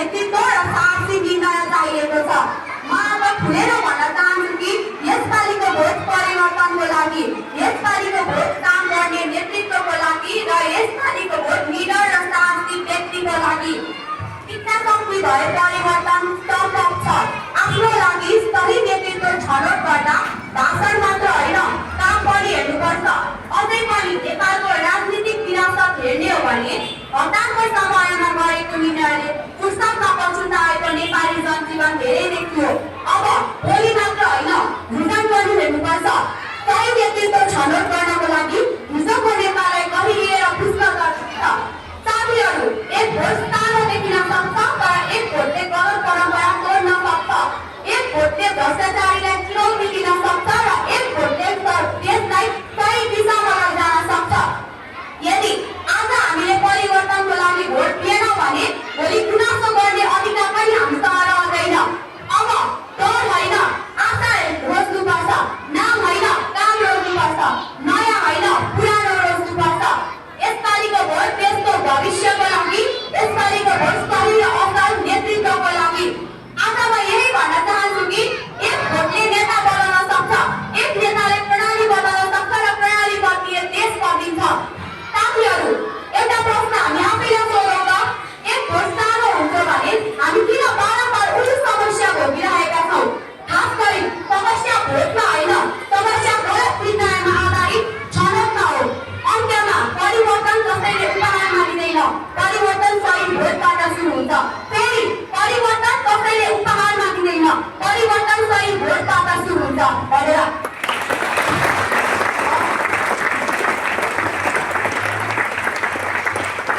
नेतृत्व र साहसी निर्णय चाहिएको छ। म अब खुलेर भन्न चाहन्छु कि यसपालिको भोट परिवर्तनको लागि, यसपालिको भोट काम गर्ने नेतृत्वको लागि र यसपालिको भोट निडर र साहसी व्यक्तिको लागि। शिक्षा सङ्घी भए परिवर्तन सम्भव छ। आफ्नो लागि सही नेतृत्व छनौट गर्दा भाषण मात्र होइन, काम पनि हेर्नुपर्छ। अझै पनि नेपालको राजनीतिक विरासत हेर्ने हो भने हतारको समयमा गरेको निर्णय